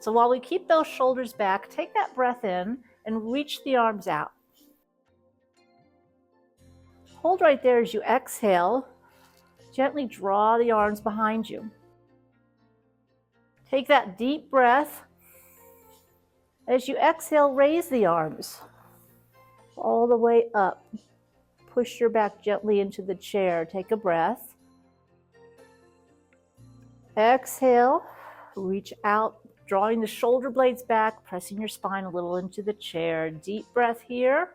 So while we keep those shoulders back, take that breath in and reach the arms out. Hold right there as you exhale. Gently draw the arms behind you. Take that deep breath. As you exhale, raise the arms all the way up. Push your back gently into the chair. Take a breath. Exhale, reach out, drawing the shoulder blades back, pressing your spine a little into the chair. Deep breath here.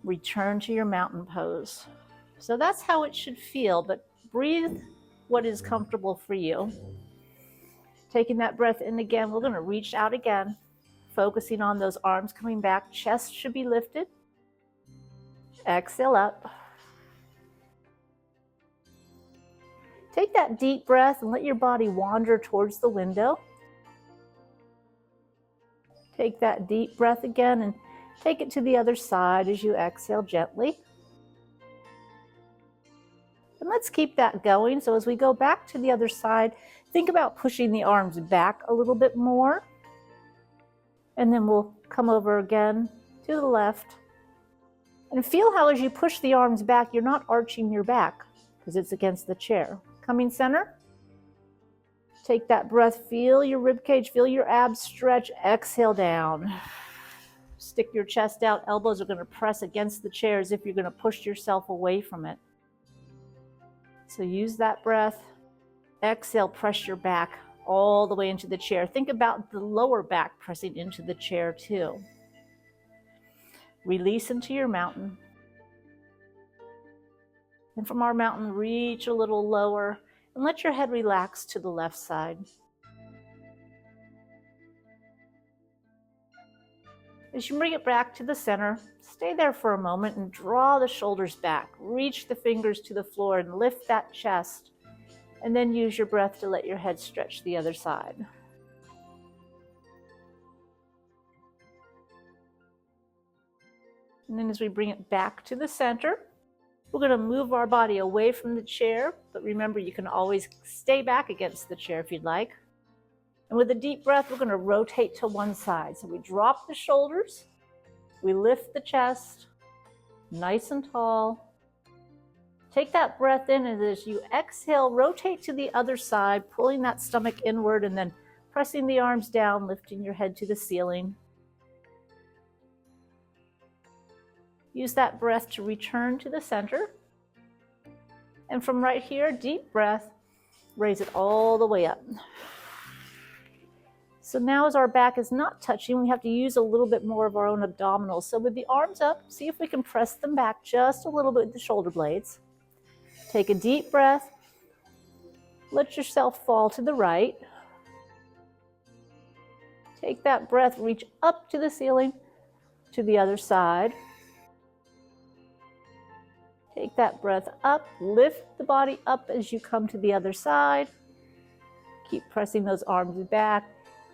Return to your mountain pose. So that's how it should feel, but breathe what is comfortable for you. Taking that breath in again, we're going to reach out again, focusing on those arms coming back. Chest should be lifted. Exhale up. Take that deep breath and let your body wander towards the window. Take that deep breath again and take it to the other side as you exhale gently. And let's keep that going. So as we go back to the other side, think about pushing the arms back a little bit more. And then we'll come over again to the left. And feel how as you push the arms back, you're not arching your back because it's against the chair. Coming center. Take that breath, feel your rib cage, feel your abs stretch, exhale down. Stick your chest out, elbows are going to press against the chair as if you're going to push yourself away from it. So use that breath. Exhale, press your back all the way into the chair. Think about the lower back pressing into the chair too. Release into your mountain. And from our mountain, reach a little lower and let your head relax to the left side. As you bring it back to the center, stay there for a moment and draw the shoulders back. Reach the fingers to the floor and lift that chest. And then use your breath to let your head stretch the other side. And then as we bring it back to the center, we're going to move our body away from the chair, but remember you can always stay back against the chair if you'd like. And with a deep breath, we're going to rotate to one side. So we drop the shoulders, we lift the chest, nice and tall. Take that breath in, and as you exhale, rotate to the other side, pulling that stomach inward and then pressing the arms down, lifting your head to the ceiling. Use that breath to return to the center. And from right here, deep breath, raise it all the way up. So now as our back is not touching, we have to use a little bit more of our own abdominals. So with the arms up, see if we can press them back just a little bit with the shoulder blades. Take a deep breath. Let yourself fall to the right. Take that breath, reach up to the ceiling, to the other side. Take that breath up, lift the body up as you come to the other side. Keep pressing those arms back.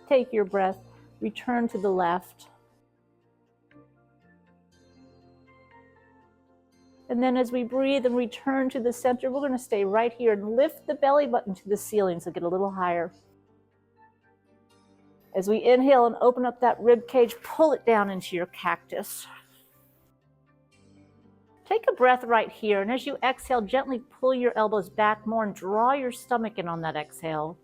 Take your breath, return to the left. And then as we breathe and return to the center, we're going to stay right here and lift the belly button to the ceiling, so get a little higher. As we inhale and open up that rib cage, pull it down into your cactus. Take a breath right here, and as you exhale, gently pull your elbows back more and draw your stomach in on that exhale.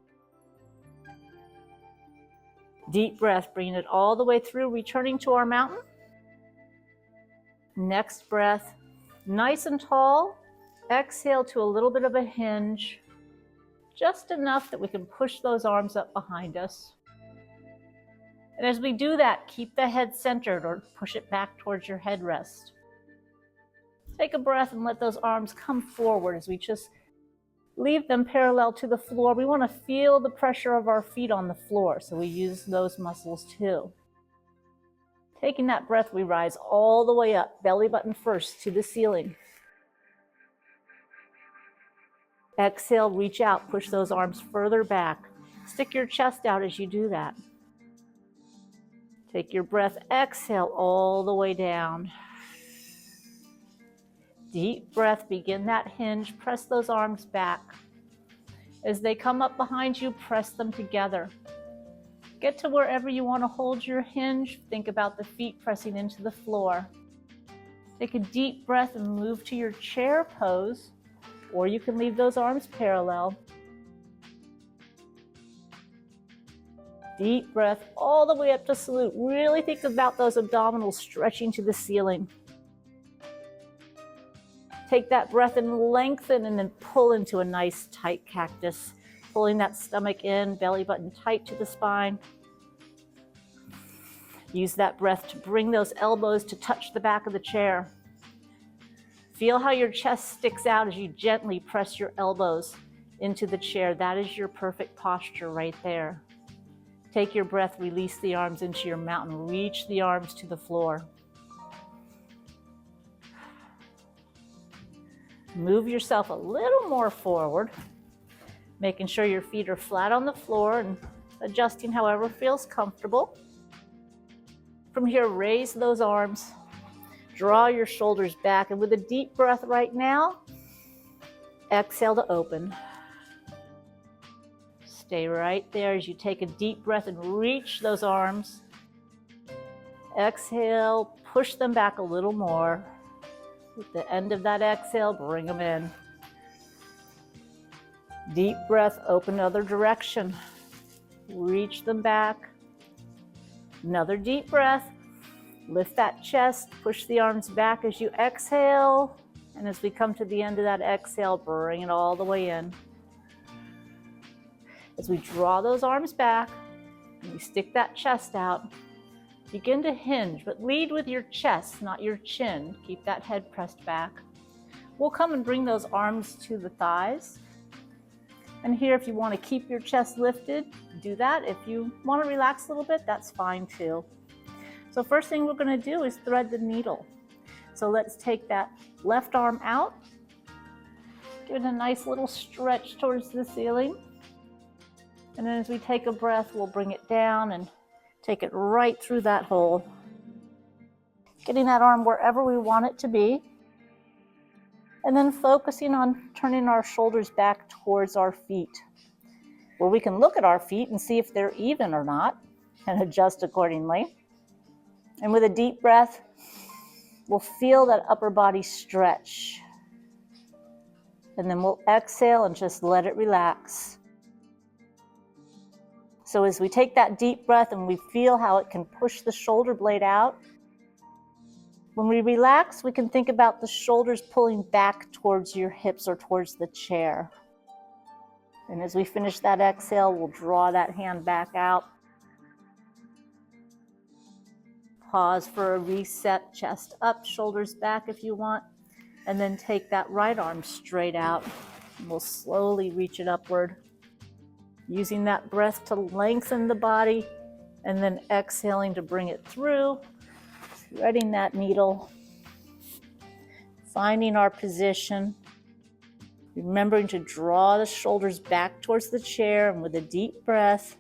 Deep breath, bringing it all the way through, returning to our mountain. Next breath, nice and tall. Exhale to a little bit of a hinge, just enough that we can push those arms up behind us. And as we do that, keep the head centered or push it back towards your headrest. Take a breath and let those arms come forward as we just leave them parallel to the floor. We want to feel the pressure of our feet on the floor, so we use those muscles too. Taking that breath, we rise all the way up, belly button first to the ceiling. Exhale, reach out, push those arms further back. Stick your chest out as you do that. Take your breath, exhale all the way down. Deep breath, begin that hinge, press those arms back. As they come up behind you, press them together. Get to wherever you want to hold your hinge. Think about the feet pressing into the floor. Take a deep breath and move to your chair pose, or you can leave those arms parallel. Deep breath all the way up to salute. Really think about those abdominals stretching to the ceiling. Take that breath and lengthen, and then pull into a nice tight cactus. Pulling that stomach in, belly button tight to the spine. Use that breath to bring those elbows to touch the back of the chair. Feel how your chest sticks out as you gently press your elbows into the chair. That is your perfect posture right there. Take your breath, release the arms into your mountain. Reach the arms to the floor. Move yourself a little more forward, making sure your feet are flat on the floor and adjusting however feels comfortable. From here, raise those arms, draw your shoulders back, and with a deep breath right now, exhale to open. Stay right there as you take a deep breath and reach those arms. Exhale, push them back a little more. At the end of that exhale, bring them in. Deep breath, open other direction. Reach them back. Another deep breath. Lift that chest, push the arms back as you exhale. And as we come to the end of that exhale, bring it all the way in. As we draw those arms back, and you stick that chest out, begin to hinge, but lead with your chest, not your chin. Keep that head pressed back. We'll come and bring those arms to the thighs. And here, if you want to keep your chest lifted, do that. If you want to relax a little bit, that's fine too. So first thing we're going to do is thread the needle. So let's take that left arm out. Give it a nice little stretch towards the ceiling. And then as we take a breath, we'll bring it down and take it right through that hole. Getting that arm wherever we want it to be. And then focusing on turning our shoulders back towards our feet, where we can look at our feet and see if they're even or not and adjust accordingly. And with a deep breath, we'll feel that upper body stretch. And then we'll exhale and just let it relax. So as we take that deep breath and we feel how it can push the shoulder blade out, when we relax, we can think about the shoulders pulling back towards your hips or towards the chair. And as we finish that exhale, we'll draw that hand back out. Pause for a reset, chest up, shoulders back if you want, and then take that right arm straight out. And we'll slowly reach it upward, using that breath to lengthen the body, and then exhaling to bring it through. Threading that needle, finding our position, remembering to draw the shoulders back towards the chair, and with a deep breath,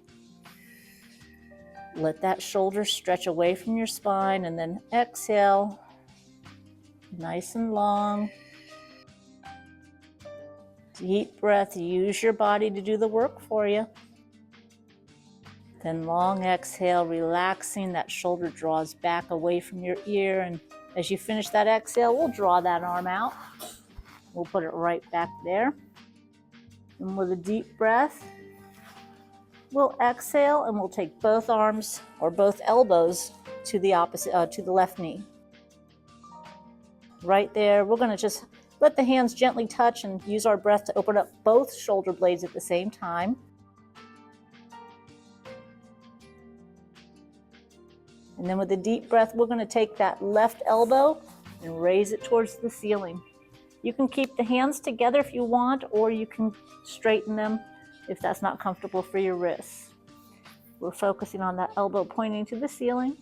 let that shoulder stretch away from your spine, and then exhale, nice and long. Deep breath, use your body to do the work for you. Then long exhale, relaxing, that shoulder draws back away from your ear. And as you finish that exhale, we'll draw that arm out. We'll put it right back there. And with a deep breath, we'll exhale and we'll take both arms or both elbows to the opposite, to the left knee. Right there, we're gonna just let the hands gently touch and use our breath to open up both shoulder blades at the same time. And then with a deep breath, we're going to take that left elbow and raise it towards the ceiling. You can keep the hands together if you want, or you can straighten them if that's not comfortable for your wrists. We're focusing on that elbow pointing to the ceiling,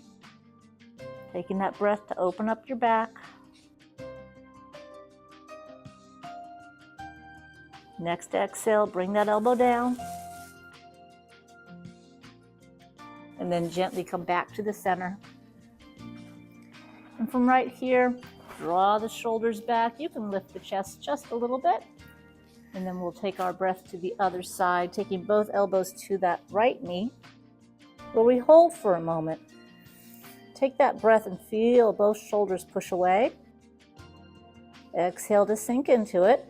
taking that breath to open up your back. Next exhale, bring that elbow down. And then gently come back to the center. And from right here, draw the shoulders back. You can lift the chest just a little bit. And then we'll take our breath to the other side, taking both elbows to that right knee. where we hold for a moment. Take that breath and feel both shoulders push away. Exhale to sink into it.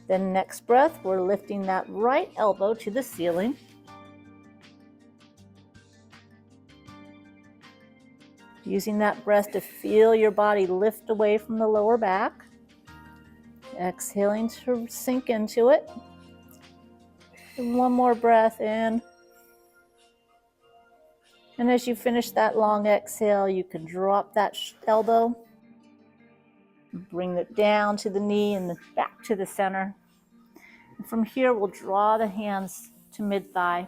Then next breath, we're lifting that right elbow to the ceiling. Using that breath to feel your body lift away from the lower back. Exhaling to sink into it. And one more breath in. And as you finish that long exhale, you can drop that elbow. Bring it down to the knee and back to the center. And from here, we'll draw the hands to mid-thigh.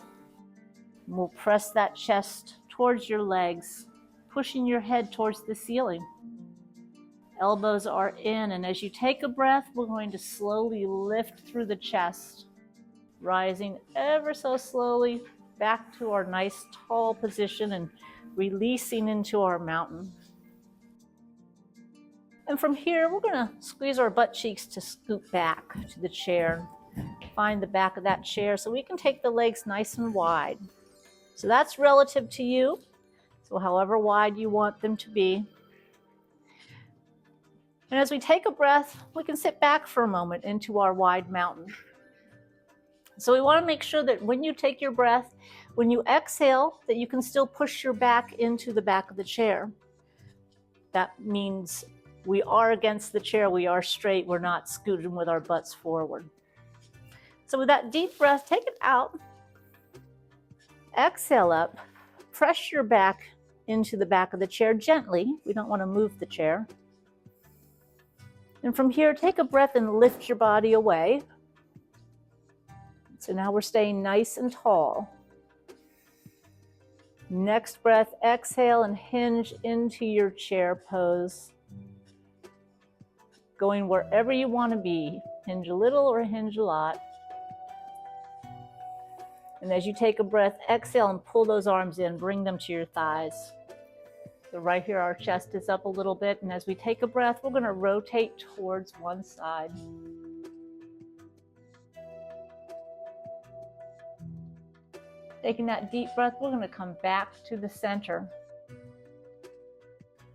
We'll press that chest towards your legs, pushing your head towards the ceiling. Elbows are in, and as you take a breath, we're going to slowly lift through the chest, rising ever so slowly back to our nice tall position and releasing into our mountain. And from here, we're going to squeeze our butt cheeks to scoot back to the chair. Find the back of that chair so we can take the legs nice and wide. So that's relative to you. So however wide you want them to be. And as we take a breath, we can sit back for a moment into our wide mountain. So we want to make sure that when you take your breath, when you exhale, that you can still push your back into the back of the chair. That means we are against the chair, we are straight, we're not scooting with our butts forward. So with that deep breath, take it out, exhale up, press your back into the back of the chair gently. We don't want to move the chair. And from here, take a breath and lift your body away. So now we're staying nice and tall. Next breath, exhale and hinge into your chair pose. Going wherever you want to be. Hinge a little or hinge a lot. And as you take a breath, exhale and pull those arms in, bring them to your thighs. So right here, our chest is up a little bit. And as we take a breath, we're going to rotate towards one side. Taking that deep breath, we're going to come back to the center.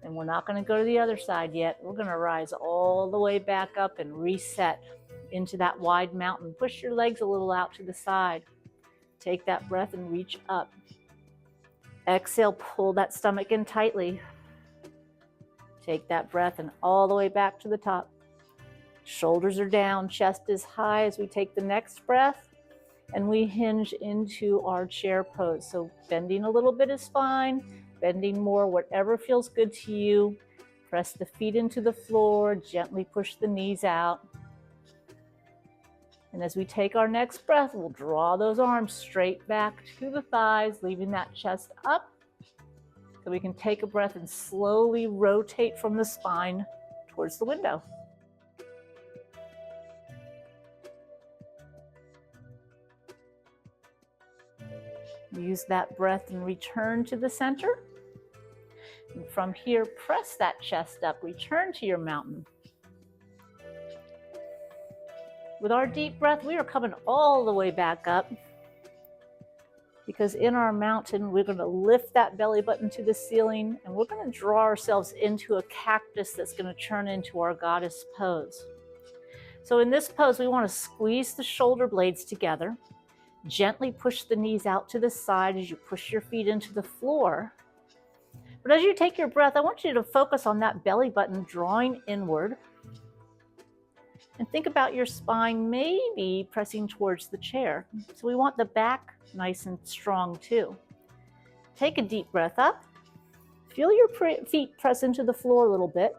And we're not going to go to the other side yet. We're going to rise all the way back up and reset into that wide mountain. Push your legs a little out to the side. Take that breath and reach up. Exhale, pull that stomach in tightly. Take that breath and all the way back to the top. Shoulders are down, chest is high as we take the next breath and we hinge into our chair pose. So bending a little bit is fine, bending more, whatever feels good to you. Press the feet into the floor, gently push the knees out. And as we take our next breath, we'll draw those arms straight back to the thighs, leaving that chest up. So we can take a breath and slowly rotate from the spine towards the window. Use that breath and return to the center. And from here, press that chest up, return to your mountain. With our deep breath, we are coming all the way back up because in our mountain, we're going to lift that belly button to the ceiling and we're going to draw ourselves into a cactus that's going to turn into our goddess pose. So in this pose, we want to squeeze the shoulder blades together, gently push the knees out to the side as you push your feet into the floor. But as you take your breath, I want you to focus on that belly button drawing inward. And think about your spine maybe pressing towards the chair. So we want the back nice and strong too. Take a deep breath up. Feel your feet press into the floor a little bit.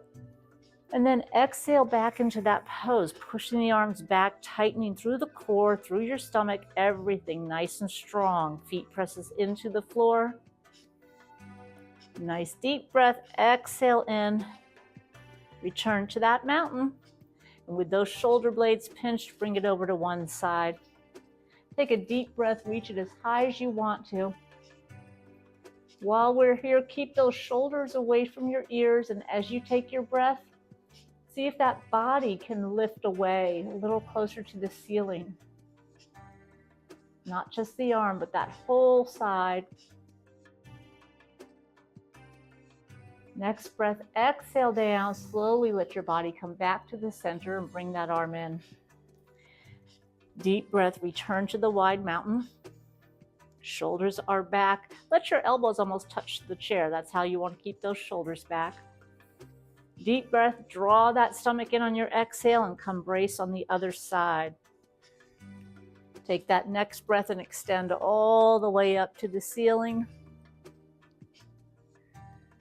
And then exhale back into that pose, pushing the arms back, tightening through the core, through your stomach, everything nice and strong. Feet presses into the floor. Nice deep breath, exhale in. Return to that mountain. And with those shoulder blades pinched, bring it over to one side. Take a deep breath, reach it as high as you want to. While we're here, keep those shoulders away from your ears, and as you take your breath, see if that body can lift away a little closer to the ceiling. not just the arm, but that whole side. Next breath, exhale down, slowly let your body come back to the center and bring that arm in. Deep breath, return to the wide mountain. Shoulders are back. Let your elbows almost touch the chair. That's how you want to keep those shoulders back. Deep breath, draw that stomach in on your exhale and come brace on the other side. Take that next breath and extend all the way up to the ceiling.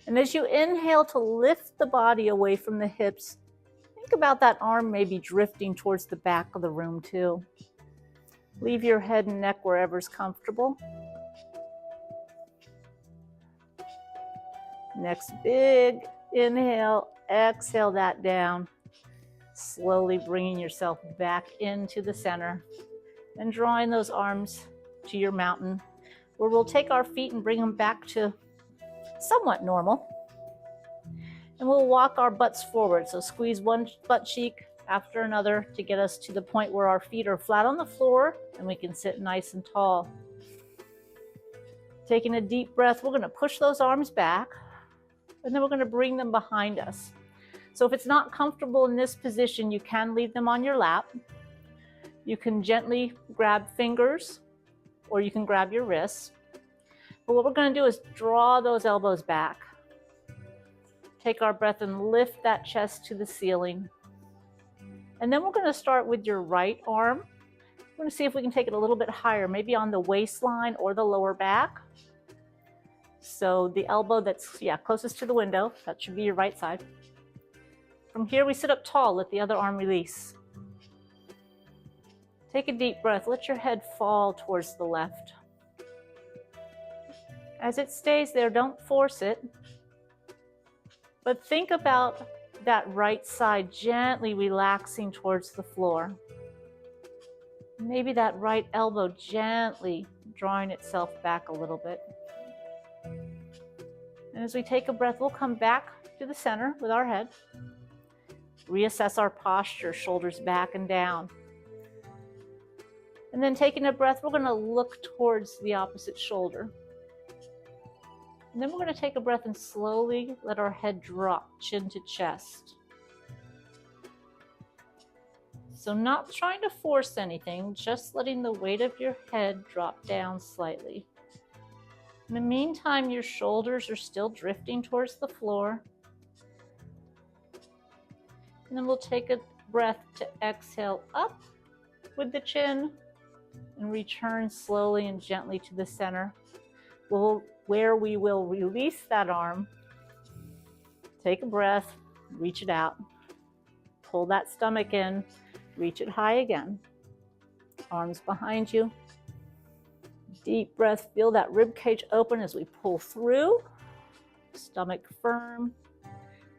And as you inhale to lift the body away from the hips, think about that arm maybe drifting towards the back of the room too. Leave your head and neck wherever's comfortable. Next big inhale, exhale that down. Slowly bringing yourself back into the center and drawing those arms to your mountain, where we'll take our feet and bring them back to somewhat normal. And we'll walk our butts forward. So squeeze one butt cheek after another to get us to the point where our feet are flat on the floor and we can sit nice and tall. Taking a deep breath, we're going to push those arms back and then we're going to bring them behind us. So if it's not comfortable in this position, you can leave them on your lap. You can gently grab fingers or you can grab your wrists. But what we're going to do is draw those elbows back. Take our breath and lift that chest to the ceiling. And then we're going to start with your right arm. We're going to see if we can take it a little bit higher, maybe on the waistline or the lower back. So the elbow that's closest to the window, that should be your right side. From here we sit up tall, let the other arm release. Take a deep breath, let your head fall towards the left. As it stays there, don't force it, but think about that right side gently relaxing towards the floor. Maybe that right elbow gently drawing itself back a little bit. And as we take a breath, we'll come back to the center with our head. Reassess our posture, shoulders back and down. And then taking a breath, we're going to look towards the opposite shoulder. And then we're going to take a breath and slowly let our head drop, chin to chest. So not trying to force anything, just letting the weight of your head drop down slightly. In the meantime, your shoulders are still drifting towards the floor. And then we'll take a breath to exhale up with the chin and return slowly and gently to the center, where we will release that arm. Take a breath, reach it out, pull that stomach in, reach it high again. Arms behind you. Deep breath, feel that rib cage open as we pull through. Stomach firm.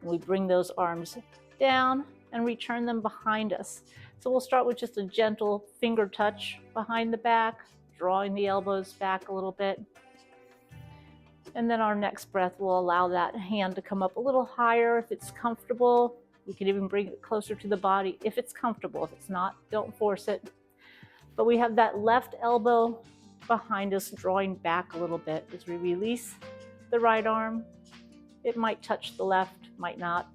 And we bring those arms down and return them behind us. So we'll start with just a gentle finger touch behind the back, drawing the elbows back a little bit. And then our next breath will allow that hand to come up a little higher if it's comfortable. We can even bring it closer to the body if it's comfortable. If it's not, don't force it. But we have that left elbow behind us drawing back a little bit as we release the right arm. It might touch the left, might not.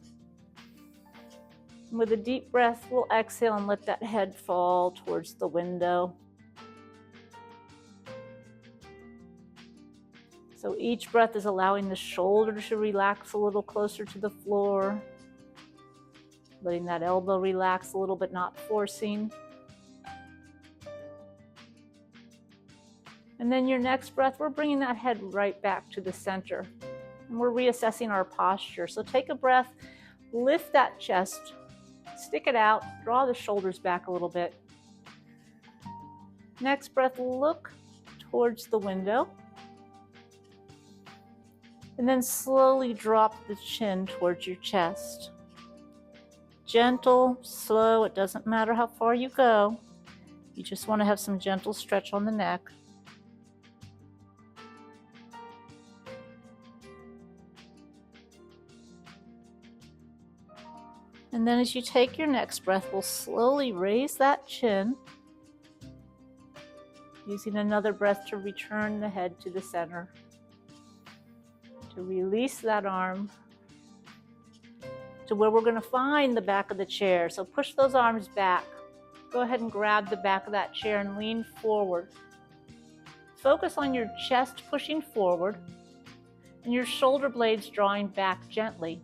And with a deep breath, we'll exhale and let that head fall towards the window. So each breath is allowing the shoulder to relax a little closer to the floor. Letting that elbow relax a little, but not forcing. And then your next breath, we're bringing that head right back to the center. And we're reassessing our posture. So take a breath, lift that chest, stick it out, draw the shoulders back a little bit. Next breath, look towards the window. And then slowly drop the chin towards your chest. Gentle, slow, it doesn't matter how far you go. You just want to have some gentle stretch on the neck. And then as you take your next breath, we'll slowly raise that chin. Using another breath to return the head to the center. To release that arm to where we're going to find the back of the chair. So push those arms back. Go ahead and grab the back of that chair and lean forward. Focus on your chest pushing forward and your shoulder blades drawing back gently.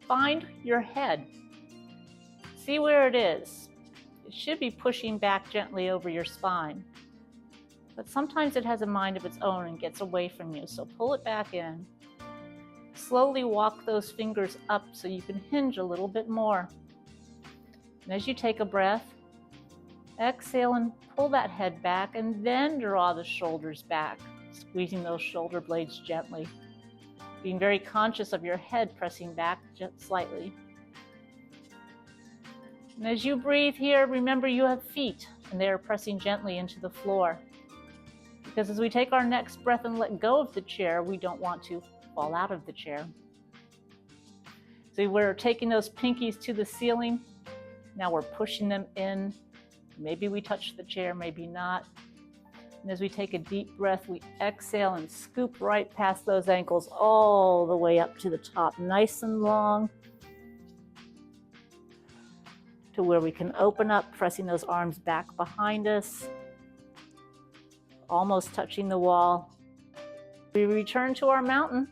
Find your head. See where it is. It should be pushing back gently over your spine. But sometimes it has a mind of its own and gets away from you, so pull it back in. Slowly walk those fingers up so you can hinge a little bit more. And as you take a breath, exhale and pull that head back, and then draw the shoulders back, squeezing those shoulder blades gently. Being very conscious of your head pressing back just slightly. And as you breathe here, remember you have feet, and they are pressing gently into the floor. Because as we take our next breath and let go of the chair, we don't want to fall out of the chair. So we're taking those pinkies to the ceiling. Now we're pushing them in. Maybe we touch the chair, maybe not. And as we take a deep breath, we exhale and scoop right past those ankles all the way up to the top, nice and long, to where we can open up, pressing those arms back behind us, almost touching the wall. We return to our mountain.